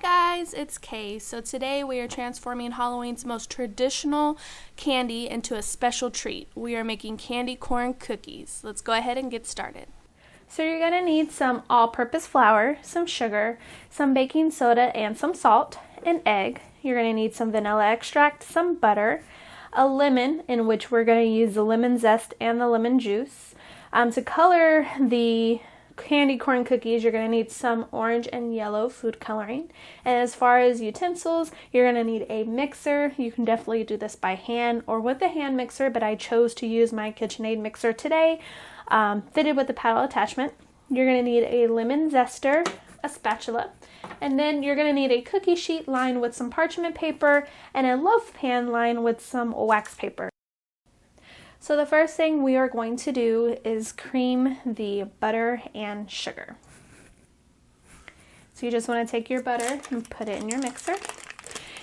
Hi guys, it's Kay. So today we are transforming Halloween's most traditional candy into a special treat. We are making candy corn cookies. Let's go ahead and get started. So you're going to need some all-purpose flour, some sugar, some baking soda and some salt, an egg. You're going to need some vanilla extract, some butter, a lemon in which we're going to use the lemon zest and the lemon juice. To color the candy corn cookies, you're going to need some orange and yellow food coloring. And as far as utensils, you're going to need a mixer. You can definitely do this by hand or with a hand mixer, but I chose to use my KitchenAid mixer today, fitted with a paddle attachment. You're going to need a lemon zester, a spatula, and then you're going to need a cookie sheet lined with some parchment paper and a loaf pan lined with some wax paper. So the first thing we are going to do is cream the butter and sugar. So you just want to take your butter and put it in your mixer.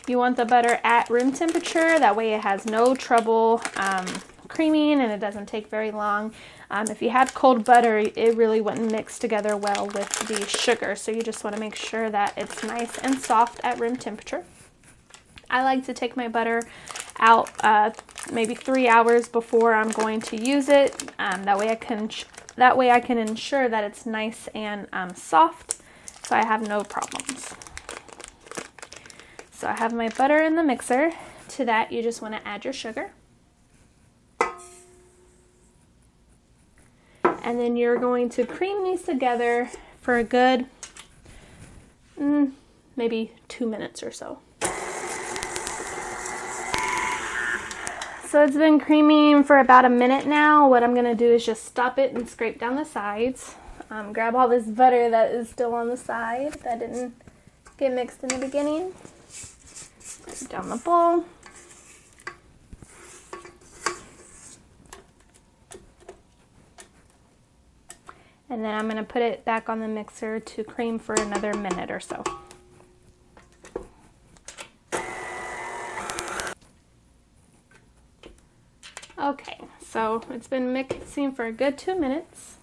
You want the butter at room temperature, that way it has no trouble creaming and it doesn't take very long. If you had cold butter, it really wouldn't mix together well with the sugar, so you just want to make sure that it's nice and soft at room temperature. I like to take my butter out maybe 3 hours before I'm going to use it. That way I can ensure that it's nice and soft, so I have no problems. So I have my butter in the mixer. To that, you just want to add your sugar. And then you're going to cream these together for a good maybe 2 minutes or so. So it's been creaming for about a minute now. What I'm going to do is just stop it and scrape down the sides. Grab all this butter that is still on the side that didn't get mixed in the beginning. Scrape down the bowl. And then I'm going to put it back on the mixer to cream for another minute or so. Okay, so it's been mixing for a good 2 minutes.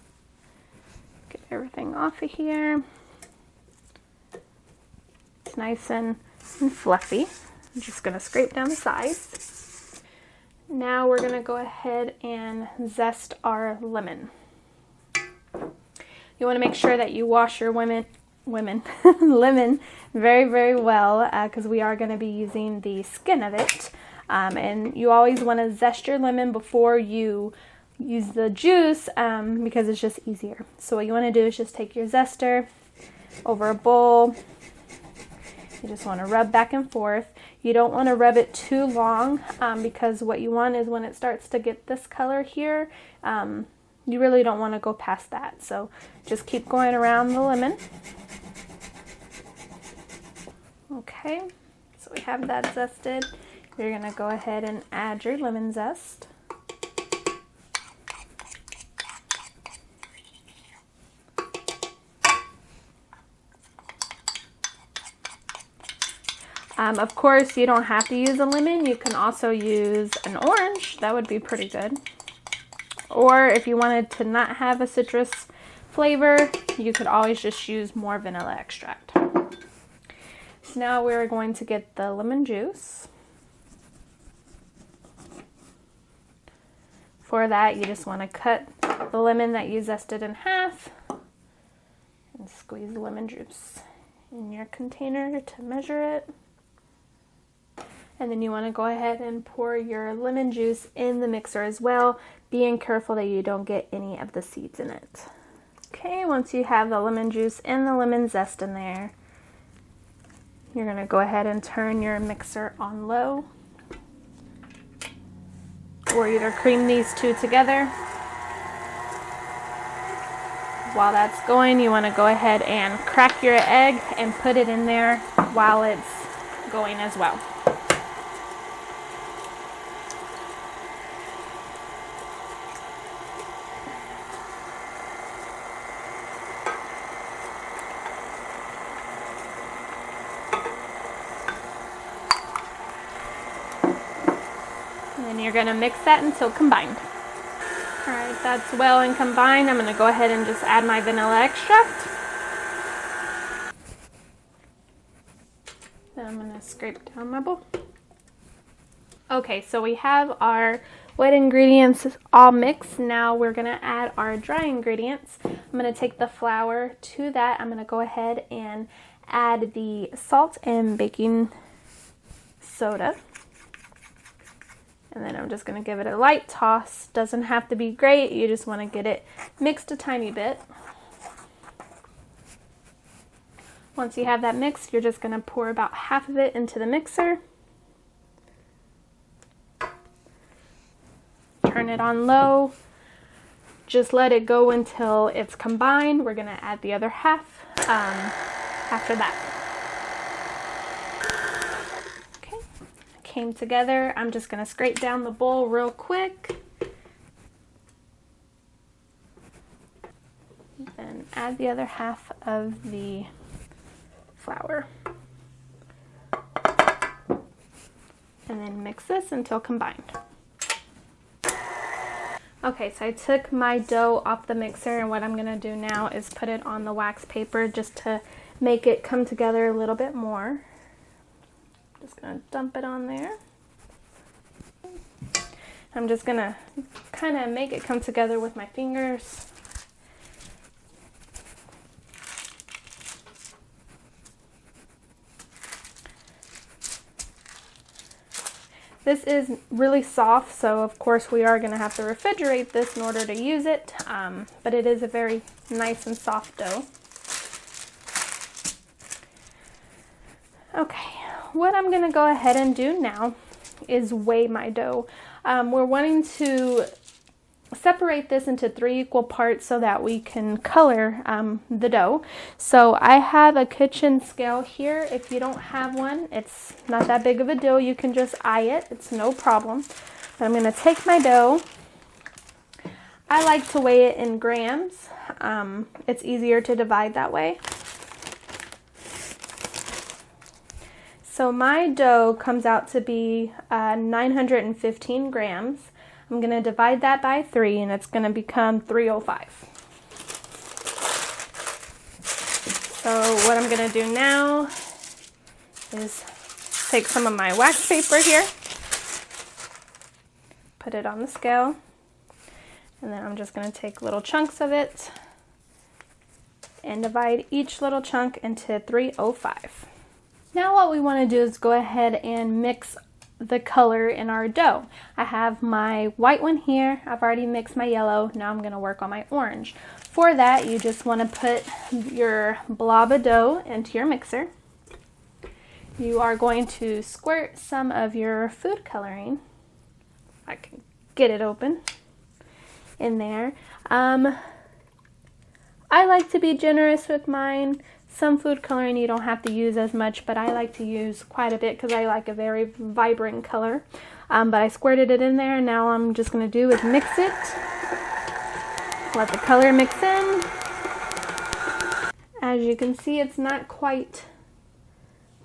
Get everything off of here. It's nice and fluffy. I'm just going to scrape down the sides. Now we're going to go ahead and zest our lemon. You want to make sure that you wash your lemon very, very well because we are going to be using the skin of it. And you always want to zest your lemon before you use the juice because it's just easier. So what you want to do is just take your zester over a bowl. You just want to rub back and forth. You don't want to rub it too long because what you want is when it starts to get this color here, you really don't want to go past that. So just keep going around the lemon. Okay, so we have that zested. You're going to go ahead and add your lemon zest. Of course, you don't have to use a lemon. You can also use an orange. That would be pretty good. Or if you wanted to not have a citrus flavor, you could always just use more vanilla extract. So now we're going to get the lemon juice. For that, you just want to cut the lemon that you zested in half and squeeze the lemon juice in your container to measure it. And then you want to go ahead and pour your lemon juice in the mixer as well, being careful that you don't get any of the seeds in it. Okay, once you have the lemon juice and the lemon zest in there, you're going to go ahead and turn your mixer on low. Or either cream these two together. While that's going, you want to go ahead and crack your egg and put it in there while it's going as well. And then you're going to mix that until combined. Alright, that's well and combined. I'm going to go ahead and just add my vanilla extract. Then I'm going to scrape down my bowl. Okay, so we have our wet ingredients all mixed. Now we're going to add our dry ingredients. I'm going to take the flour. To that, I'm going to go ahead and add the salt and baking soda. And then I'm just going to give it a light toss. Doesn't have to be great. You just want to get it mixed a tiny bit. Once you have that mixed, you're just going to pour about half of it into the mixer. Turn it on low. Just let it go until it's combined. We're going to add the other half after that. Okay, came together. I'm just going to scrape down the bowl real quick. Then add the other half of the flour. And then mix this until combined. Okay, so I took my dough off the mixer, and what I'm going to do now is put it on the wax paper just to make it come together a little bit more. Just going to dump it on there. I'm just going to kind of make it come together with my fingers. This is really soft, so of course we are going to have to refrigerate this in order to use it, but it is a very nice and soft dough. Okay, what I'm going to go ahead and do now is weigh my dough. We're wanting to separate this into 3 equal parts so that we can color the dough. So I have a kitchen scale here. If you don't have one, it's not that big of a deal. You can just eye it. It's no problem. But I'm going to take my dough. I like to weigh it in grams. It's easier to divide that way. So my dough comes out to be 915 grams. I'm going to divide that by 3, and it's going to become 305. So what I'm going to do now is take some of my wax paper here, put it on the scale, and then I'm just going to take little chunks of it and divide each little chunk into 305. Now what we want to do is go ahead and mix the color in our dough. I have my white one here. I've already mixed my yellow. Now I'm going to work on my orange. For that, you just want to put your blob of dough into your mixer. You are going to squirt some of your food coloring. I can get it open in there. I like to be generous with mine. Some food coloring you don't have to use as much, but I like to use quite a bit because I like a very vibrant color. But I squirted it in there, and now I'm just going to do is mix it. Let the color mix in. As you can see, it's not quite,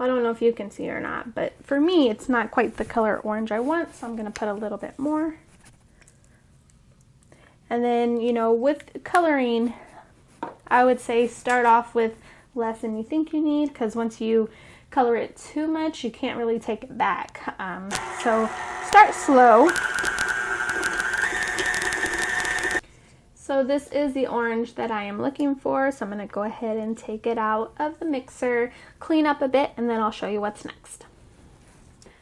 I don't know if you can see or not, but for me, it's not quite the color orange I want, so I'm going to put a little bit more. And then, you know, with coloring, I would say start off with less than you think you need, because once you color it too much, you can't really take it back. So start slow. So this is the orange that I am looking for, so I'm going to go ahead and take it out of the mixer, clean up a bit, and then I'll show you what's next.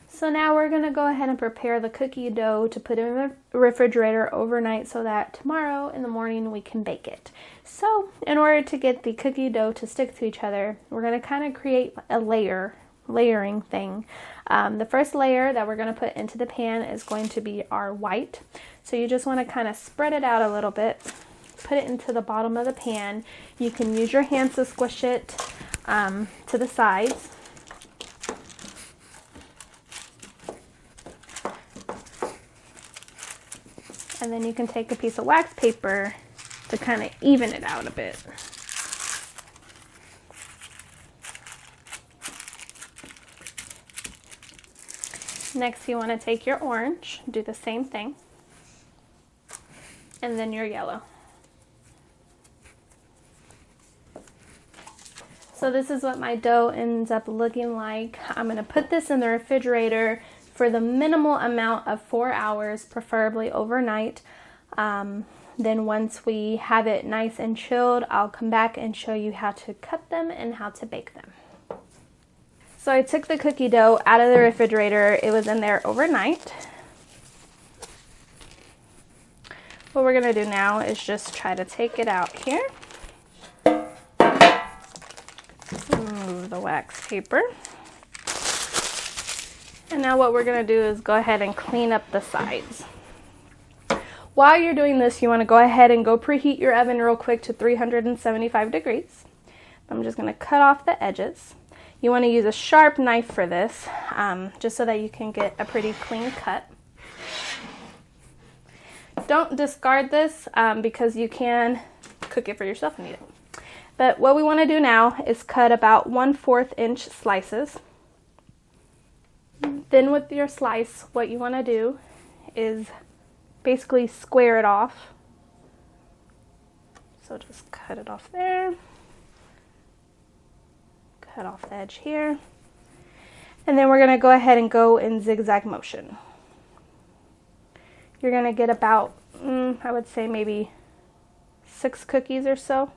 So now we're going to go ahead and prepare the cookie dough to put in the refrigerator overnight so that tomorrow in the morning we can bake it. So in order to get the cookie dough to stick to each other, we're going to kind of create a layering thing. The first layer that we're going to put into the pan is going to be our white. So you just want to kind of spread it out a little bit, put it into the bottom of the pan. You can use your hands to squish it to the sides. And then you can take a piece of wax paper to kind of even it out a bit. Next, you want to take your orange, do the same thing, and then your yellow. So this is what my dough ends up looking like. I'm going to put this in the refrigerator for the minimal amount of 4 hours, preferably overnight. Then once we have it nice and chilled, I'll come back and show you how to cut them and how to bake them. So I took the cookie dough out of the refrigerator. It was in there overnight. What we're going to do now is just try to take it out here. Remove the wax paper. And now what we're going to do is go ahead and clean up the sides. While you're doing this, you want to go ahead and go preheat your oven real quick to 375 degrees. I'm just going to cut off the edges. You want to use a sharp knife for this, just so that you can get a pretty clean cut. Don't discard this because you can cook it for yourself and eat it. But what we want to do now is cut about 1/4 inch slices. Then with your slice, what you want to do is basically square it off. So just cut it off there. Cut off the edge here. And then we're going to go ahead and go in zigzag motion. You're going to get about, I would say maybe 6 cookies or so.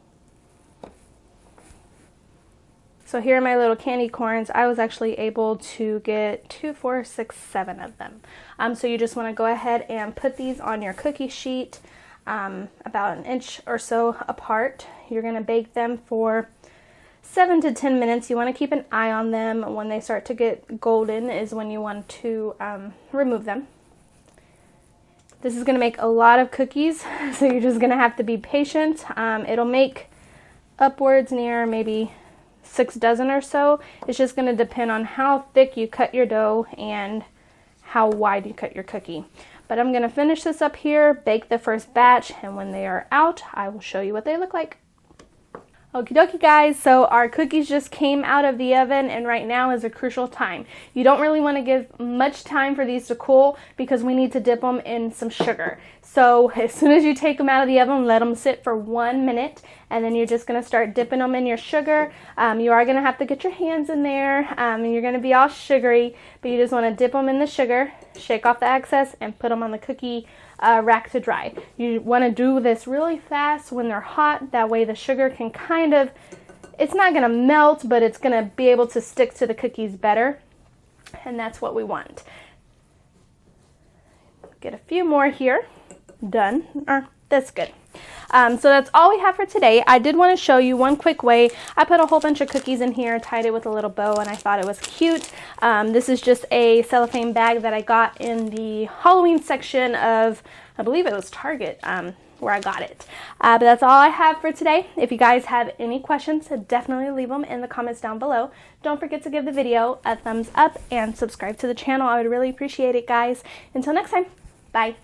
So here are my little candy corns. I was actually able to get 2, 4, 6, 7 of them. So you just want to go ahead and put these on your cookie sheet about 1 inch or so apart. You're going to bake them for 7 to 10 minutes. You want to keep an eye on them. When they start to get golden is when you want to remove them. This is going to make a lot of cookies, so you're just going to have to be patient. It'll make upwards near maybe 6 dozen or so. It's just going to depend on how thick you cut your dough and how wide you cut your cookie. But I'm going to finish this up here, bake the first batch, and when they are out, I will show you what they look like. Okie dokie guys, so our cookies just came out of the oven, and right now is a crucial time. You don't really want to give much time for these to cool because we need to dip them in some sugar. So as soon as you take them out of the oven, let them sit for 1 minute, and then you're just going to start dipping them in your sugar. You are going to have to get your hands in there, and you're going to be all sugary, but you just want to dip them in the sugar, shake off the excess, and put them on the cookie rack to dry. You want to do this really fast when they're hot. That way the sugar can kind of, it's not going to melt, but it's going to be able to stick to the cookies better. And that's what we want. Get a few more here. Done. That's good. So that's all we have for today. I did want to show you one quick way. I put a whole bunch of cookies in here, tied it with a little bow, and I thought it was cute. This is just a cellophane bag that I got in the Halloween section of, I believe it was Target, where I got it. But that's all I have for today. If you guys have any questions, definitely leave them in the comments down below. Don't forget to give the video a thumbs up and subscribe to the channel. I would really appreciate it, guys. Until next time, bye.